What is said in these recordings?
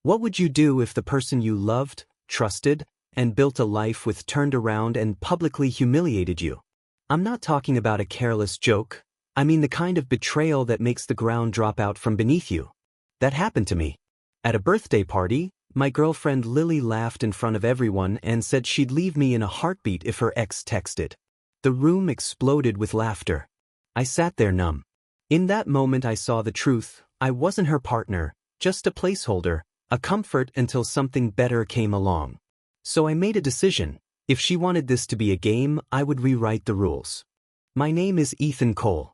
What would you do if the person you loved, trusted, and built a life with turned around and publicly humiliated you? I'm not talking about a careless joke. I mean the kind of betrayal that makes the ground drop out from beneath you. That happened to me. At a birthday party, my girlfriend Lily laughed in front of everyone and said she'd leave me in a heartbeat if her ex texted. The room exploded with laughter. I sat there numb. In that moment I saw the truth. I wasn't her partner, just a placeholder, a comfort until something better came along. So I made a decision. If she wanted this to be a game, I would rewrite the rules. My name is Ethan Cole.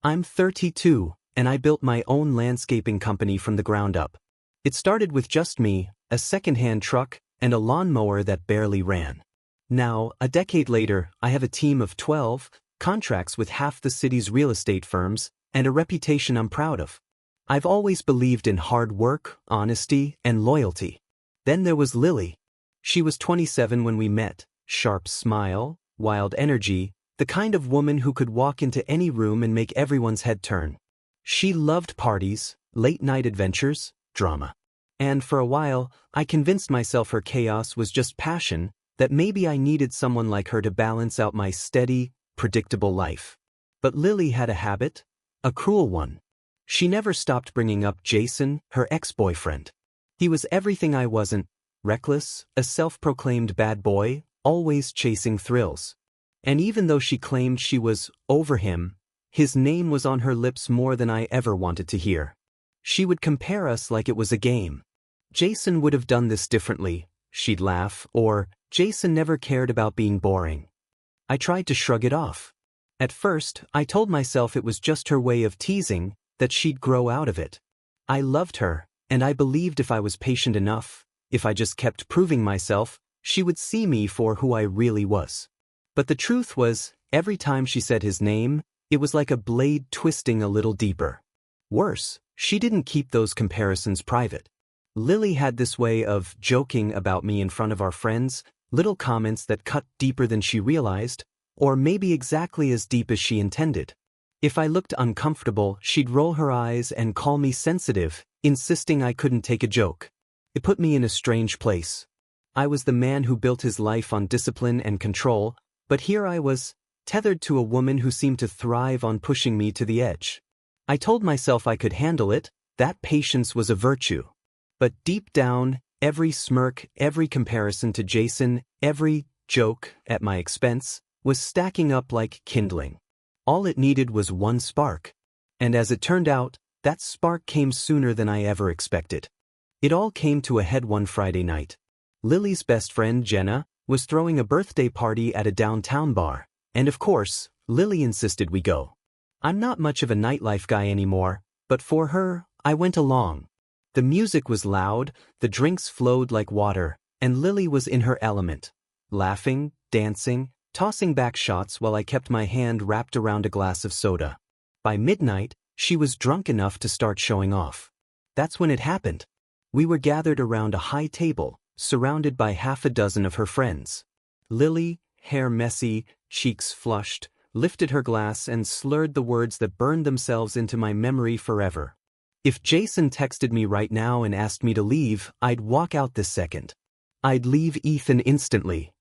I'm 32, and I built my own landscaping company from the ground up. It started with just me, a second-hand truck, and a lawnmower that barely ran. Now, a decade later, I have a team of 12, contracts with half the city's real estate firms, and a reputation I'm proud of. I've always believed in hard work, honesty, and loyalty. Then there was Lily. She was 27 when we met, sharp smile, wild energy, the kind of woman who could walk into any room and make everyone's head turn. She loved parties, late-night adventures, drama. And for a while, I convinced myself her chaos was just passion, that maybe I needed someone like her to balance out my steady, predictable life. But Lily had a habit, a cruel one. She never stopped bringing up Jason, her ex-boyfriend. He was everything I wasn't, reckless, a self-proclaimed bad boy, always chasing thrills. And even though she claimed she was over him, his name was on her lips more than I ever wanted to hear. She would compare us like it was a game. Jason would have done this differently, she'd laugh, or Jason never cared about being boring. I tried to shrug it off. At first, I told myself it was just her way of teasing, that she'd grow out of it. I loved her, and I believed if I was patient enough, if I just kept proving myself, she would see me for who I really was. But the truth was, every time she said his name, it was like a blade twisting a little deeper. Worse, she didn't keep those comparisons private. Lily had this way of joking about me in front of our friends, little comments that cut deeper than she realized, or maybe exactly as deep as she intended. If I looked uncomfortable, she'd roll her eyes and call me sensitive, insisting I couldn't take a joke. It put me in a strange place. I was the man who built his life on discipline and control, but here I was, tethered to a woman who seemed to thrive on pushing me to the edge. I told myself I could handle it, that patience was a virtue. But deep down, every smirk, every comparison to Jason, every joke at my expense, was stacking up like kindling. All it needed was one spark. And as it turned out, that spark came sooner than I ever expected. It all came to a head one Friday night. Lily's best friend, Jenna, was throwing a birthday party at a downtown bar, and of course, Lily insisted we go. I'm not much of a nightlife guy anymore, but for her, I went along. The music was loud, the drinks flowed like water, and Lily was in her element, laughing, dancing, tossing back shots while I kept my hand wrapped around a glass of soda. By midnight, she was drunk enough to start showing off. That's when it happened. We were gathered around a high table, surrounded by half a dozen of her friends. Lily, hair messy, cheeks flushed, lifted her glass and slurred the words that burned themselves into my memory forever. If Jason texted me right now and asked me to leave, I'd walk out this second. I'd leave Ethan instantly.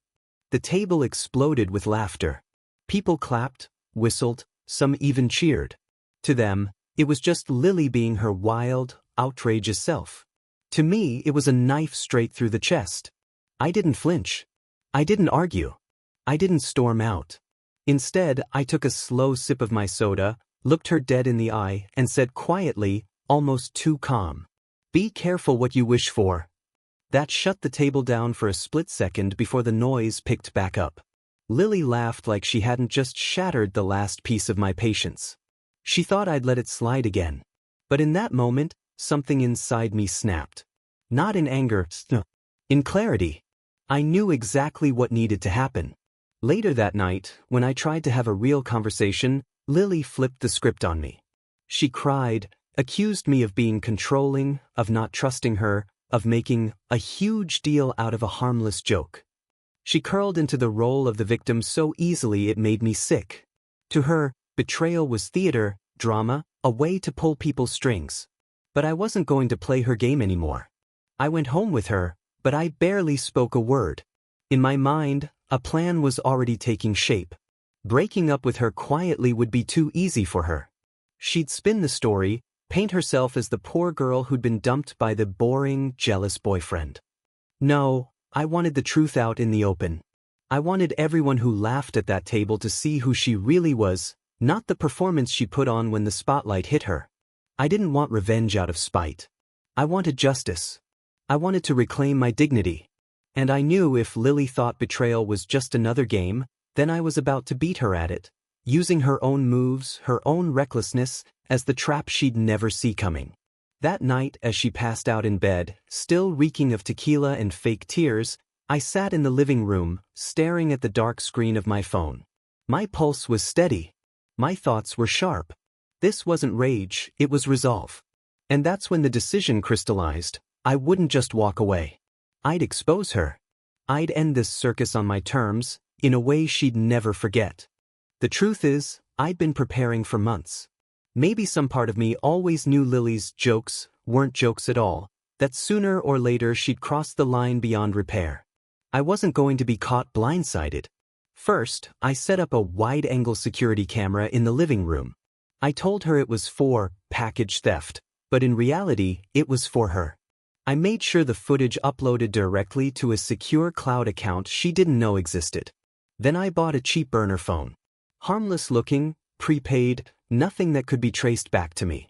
The table exploded with laughter. People clapped, whistled, some even cheered. To them, it was just Lily being her wild, outrageous self. To me, it was a knife straight through the chest. I didn't flinch. I didn't argue. I didn't storm out. Instead, I took a slow sip of my soda, looked her dead in the eye, and said quietly, almost too calm, "Be careful what you wish for." That shut the table down for a split second before the noise picked back up. Lily laughed like she hadn't just shattered the last piece of my patience. She thought I'd let it slide again. But in that moment, something inside me snapped. Not in anger, in clarity. I knew exactly what needed to happen. Later that night, when I tried to have a real conversation, Lily flipped the script on me. She cried, accused me of being controlling, of not trusting her, of making a huge deal out of a harmless joke. She curled into the role of the victim so easily it made me sick. To her, betrayal was theater, drama, a way to pull people's strings. But I wasn't going to play her game anymore. I went home with her, but I barely spoke a word. In my mind, a plan was already taking shape. Breaking up with her quietly would be too easy for her. She'd spin the story, paint herself as the poor girl who'd been dumped by the boring, jealous boyfriend. No, I wanted the truth out in the open. I wanted everyone who laughed at that table to see who she really was, not the performance she put on when the spotlight hit her. I didn't want revenge out of spite. I wanted justice. I wanted to reclaim my dignity. And I knew if Lily thought betrayal was just another game, then I was about to beat her at it, using her own moves, her own recklessness, as the trap she'd never see coming. That night, as she passed out in bed, still reeking of tequila and fake tears, I sat in the living room, staring at the dark screen of my phone. My pulse was steady. My thoughts were sharp. This wasn't rage, it was resolve. And that's when the decision crystallized. I wouldn't just walk away. I'd expose her. I'd end this circus on my terms, in a way she'd never forget. The truth is, I'd been preparing for months. Maybe some part of me always knew Lily's jokes weren't jokes at all, that sooner or later she'd cross the line beyond repair. I wasn't going to be caught blindsided. First, I set up a wide-angle security camera in the living room. I told her it was for package theft, but in reality, it was for her. I made sure the footage uploaded directly to a secure cloud account she didn't know existed. Then I bought a cheap burner phone. Harmless looking, prepaid, nothing that could be traced back to me.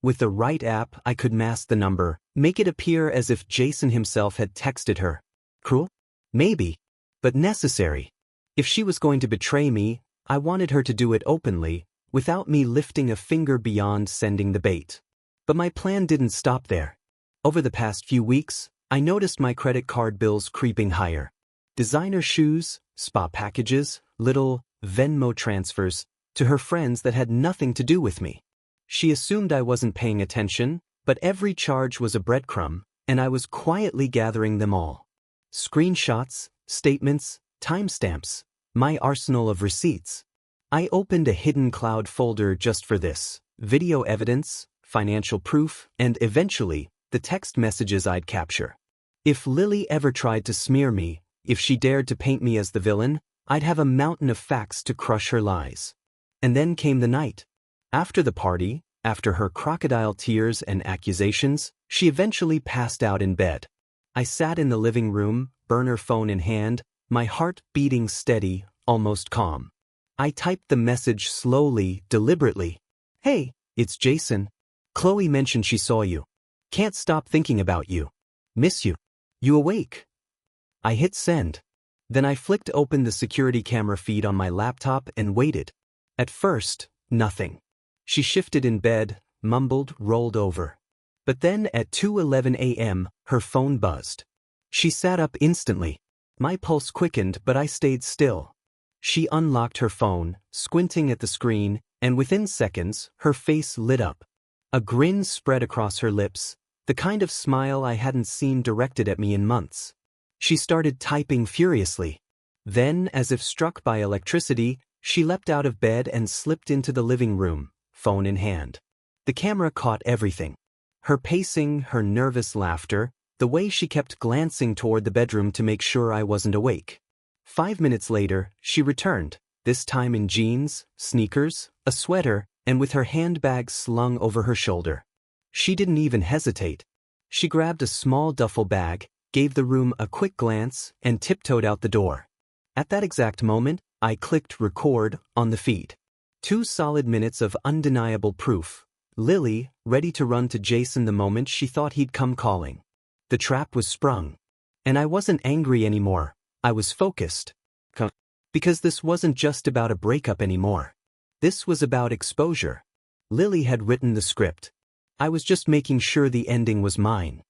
With the right app, I could mask the number, make it appear as if Jason himself had texted her. Cruel? Maybe. But necessary. If she was going to betray me, I wanted her to do it openly, without me lifting a finger beyond sending the bait. But my plan didn't stop there. Over the past few weeks, I noticed my credit card bills creeping higher. Designer shoes, spa packages, little Venmo transfers to her friends that had nothing to do with me. She assumed I wasn't paying attention, but every charge was a breadcrumb, and I was quietly gathering them all. Screenshots, statements, timestamps, my arsenal of receipts. I opened a hidden cloud folder just for this: video evidence, financial proof, and eventually, the text messages I'd capture. If Lily ever tried to smear me, if she dared to paint me as the villain, I'd have a mountain of facts to crush her lies. And then came the night. After the party, after her crocodile tears and accusations, she eventually passed out in bed. I sat in the living room, burner phone in hand, my heart beating steady, almost calm. I typed the message slowly, deliberately. Hey, it's Jason. Chloe mentioned she saw you. Can't stop thinking about you. Miss you. You awake? I hit send. Then I flicked open the security camera feed on my laptop and waited. At first, nothing. She shifted in bed, mumbled, rolled over. But then at 2:11 a.m., her phone buzzed. She sat up instantly. My pulse quickened, but I stayed still. She unlocked her phone, squinting at the screen, and within seconds, her face lit up. A grin spread across her lips, the kind of smile I hadn't seen directed at me in months. She started typing furiously. Then, as if struck by electricity, she leapt out of bed and slipped into the living room, phone in hand. The camera caught everything. Her pacing, her nervous laughter, the way she kept glancing toward the bedroom to make sure I wasn't awake. 5 minutes later, she returned, this time in jeans, sneakers, a sweater, and with her handbag slung over her shoulder. She didn't even hesitate. She grabbed a small duffel bag, gave the room a quick glance, and tiptoed out the door. At that exact moment, I clicked record on the feed. 2 solid minutes of undeniable proof. Lily, ready to run to Jason the moment she thought he'd come calling. The trap was sprung. And I wasn't angry anymore. I was focused. Because this wasn't just about a breakup anymore. This was about exposure. Lily had written the script. I was just making sure the ending was mine.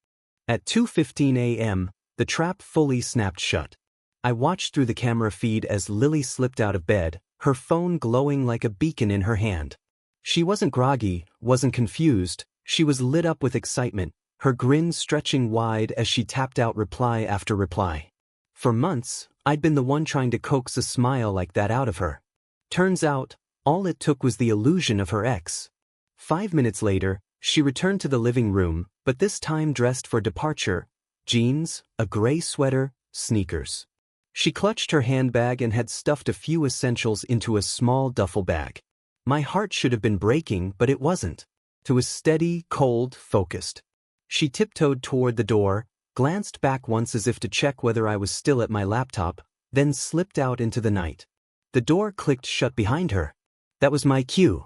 At 2:15 a.m., the trap fully snapped shut. I watched through the camera feed as Lily slipped out of bed, her phone glowing like a beacon in her hand. She wasn't groggy, wasn't confused, she was lit up with excitement, her grin stretching wide as she tapped out reply after reply. For months, I'd been the one trying to coax a smile like that out of her. Turns out, all it took was the illusion of her ex. 5 minutes later, she returned to the living room, but this time dressed for departure, jeans, a gray sweater, sneakers. She clutched her handbag and had stuffed a few essentials into a small duffel bag. My heart should have been breaking, but it wasn't. It was steady, cold, focused. She tiptoed toward the door, glanced back once as if to check whether I was still at my laptop, then slipped out into the night. The door clicked shut behind her. That was my cue.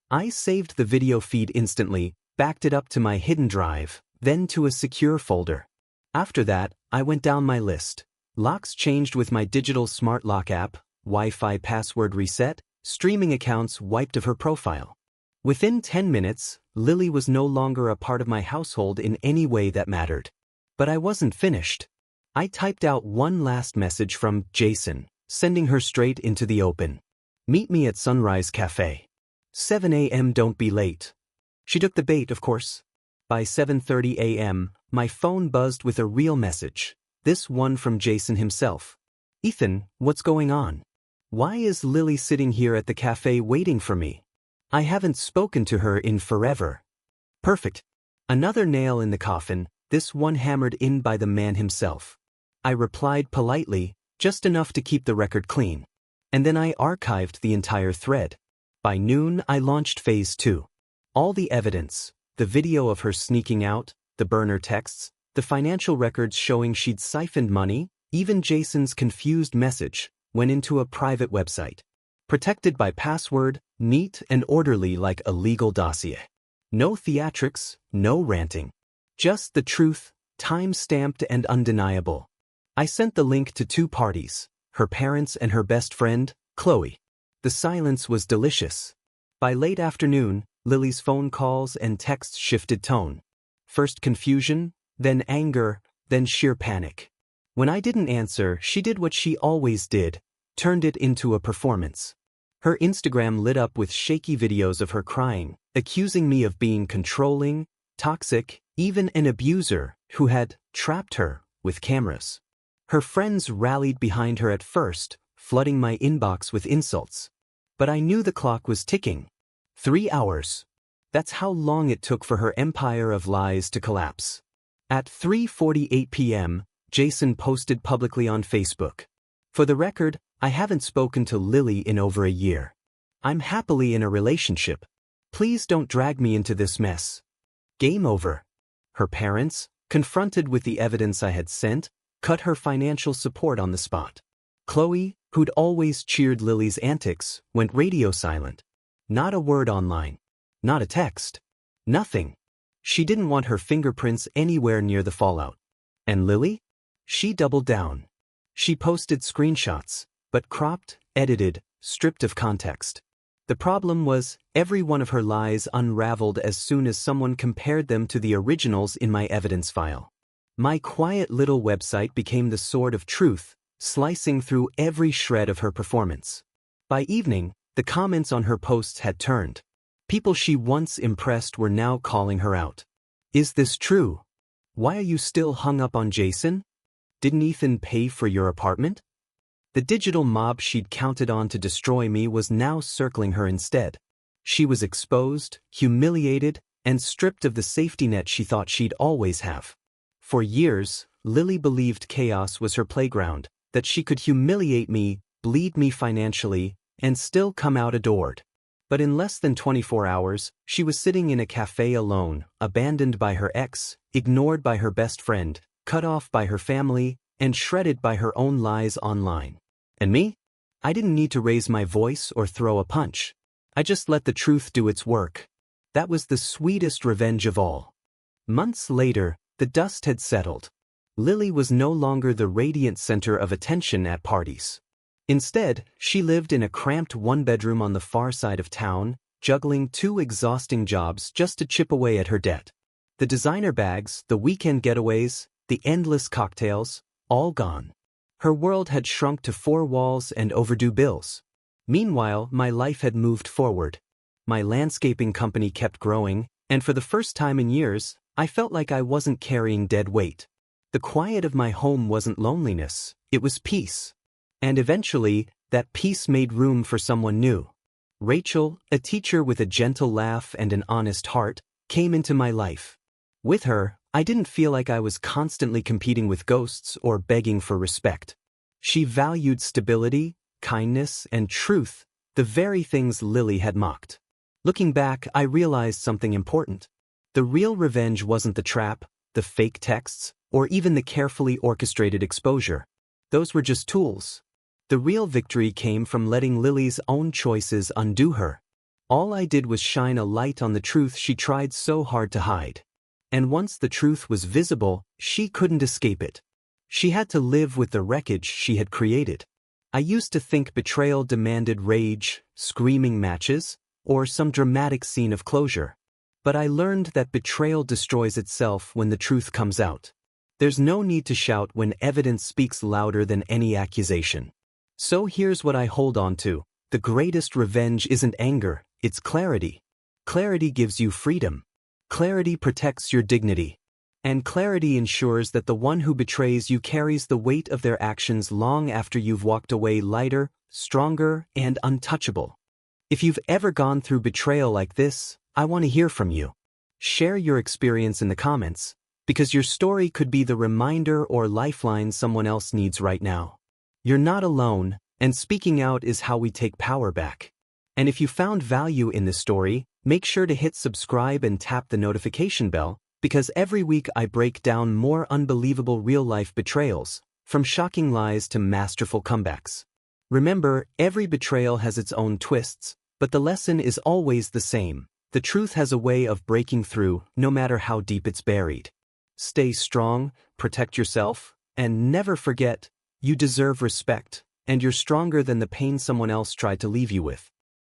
I saved the video feed instantly, backed it up to my hidden drive, then to a secure folder. After that, I went down my list. Locks changed with my digital smart lock app, Wi-Fi password reset, streaming accounts wiped of her profile. Within 10 minutes, Lily was no longer a part of my household in any way that mattered. But I wasn't finished. I typed out one last message from Jason, sending her straight into the open. Meet me at Sunrise Cafe. 7 a.m. Don't be late. She took the bait, of course. By 7:30 a.m., my phone buzzed with a real message. This one from Jason himself. Ethan, what's going on? Why is Lily sitting here at the cafe waiting for me? I haven't spoken to her in forever. Perfect. Another nail in the coffin, this one hammered in by the man himself. I replied politely, just enough to keep the record clean. And then I archived the entire thread. By noon, I launched phase 2. All the evidence, the video of her sneaking out, the burner texts, the financial records showing she'd siphoned money, even Jason's confused message, went into a private website. Protected by password, neat and orderly like a legal dossier. No theatrics, no ranting. Just the truth, time-stamped and undeniable. I sent the link to 2 parties, her parents and her best friend, Chloe. The silence was delicious. By late afternoon, Lily's phone calls and texts shifted tone. First confusion, then anger, then sheer panic. When I didn't answer, she did what she always did, turned it into a performance. Her Instagram lit up with shaky videos of her crying, accusing me of being controlling, toxic, even an abuser who had trapped her with cameras. Her friends rallied behind her at first, flooding my inbox with insults. But I knew the clock was ticking. 3 hours. That's how long it took for her empire of lies to collapse. At 3:48 p.m., Jason posted publicly on Facebook. For the record, I haven't spoken to Lily in over a year. I'm happily in a relationship. Please don't drag me into this mess. Game over. Her parents, confronted with the evidence I had sent, cut her financial support on the spot. Chloe, who'd always cheered Lily's antics, went radio silent. Not a word online. Not a text. Nothing. She didn't want her fingerprints anywhere near the fallout. And Lily? She doubled down. She posted screenshots, but cropped, edited, stripped of context. The problem was, every one of her lies unraveled as soon as someone compared them to the originals in my evidence file. My quiet little website became the sword of truth, slicing through every shred of her performance. By evening, the comments on her posts had turned. People she once impressed were now calling her out. Is this true? Why are you still hung up on Jason? Didn't Ethan pay for your apartment? The digital mob she'd counted on to destroy me was now circling her instead. She was exposed, humiliated, and stripped of the safety net she thought she'd always have. For years, Lily believed chaos was her playground, that she could humiliate me, bleed me financially, and still come out adored. But in less than 24 hours, she was sitting in a cafe alone, abandoned by her ex, ignored by her best friend, cut off by her family, and shredded by her own lies online. And me? I didn't need to raise my voice or throw a punch. I just let the truth do its work. That was the sweetest revenge of all. Months later, the dust had settled. Lily was no longer the radiant center of attention at parties. Instead, she lived in a cramped one-bedroom on the far side of town, juggling 2 exhausting jobs just to chip away at her debt. The designer bags, the weekend getaways, the endless cocktails, all gone. Her world had shrunk to 4 walls and overdue bills. Meanwhile, my life had moved forward. My landscaping company kept growing, and for the first time in years, I felt like I wasn't carrying dead weight. The quiet of my home wasn't loneliness, it was peace. And eventually, that peace made room for someone new. Rachel, a teacher with a gentle laugh and an honest heart, came into my life. With her, I didn't feel like I was constantly competing with ghosts or begging for respect. She valued stability, kindness, and truth, the very things Lily had mocked. Looking back, I realized something important. The real revenge wasn't the trap, the fake texts, or even the carefully orchestrated exposure. Those were just tools. The real victory came from letting Lily's own choices undo her. All I did was shine a light on the truth she tried so hard to hide. And once the truth was visible, she couldn't escape it. She had to live with the wreckage she had created. I used to think betrayal demanded rage, screaming matches, or some dramatic scene of closure. But I learned that betrayal destroys itself when the truth comes out. There's no need to shout when evidence speaks louder than any accusation. So here's what I hold on to. The greatest revenge isn't anger, it's clarity. Clarity gives you freedom. Clarity protects your dignity. And clarity ensures that the one who betrays you carries the weight of their actions long after you've walked away lighter, stronger, and untouchable. If you've ever gone through betrayal like this, I want to hear from you. Share your experience in the comments, because your story could be the reminder or lifeline someone else needs right now. You're not alone, and speaking out is how we take power back. And if you found value in this story, make sure to hit subscribe and tap the notification bell, because every week I break down more unbelievable real-life betrayals, from shocking lies to masterful comebacks. Remember, every betrayal has its own twists, but the lesson is always the same. The truth has a way of breaking through, no matter how deep it's buried. Stay strong, protect yourself, and never forget, you deserve respect, and you're stronger than the pain someone else tried to leave you with.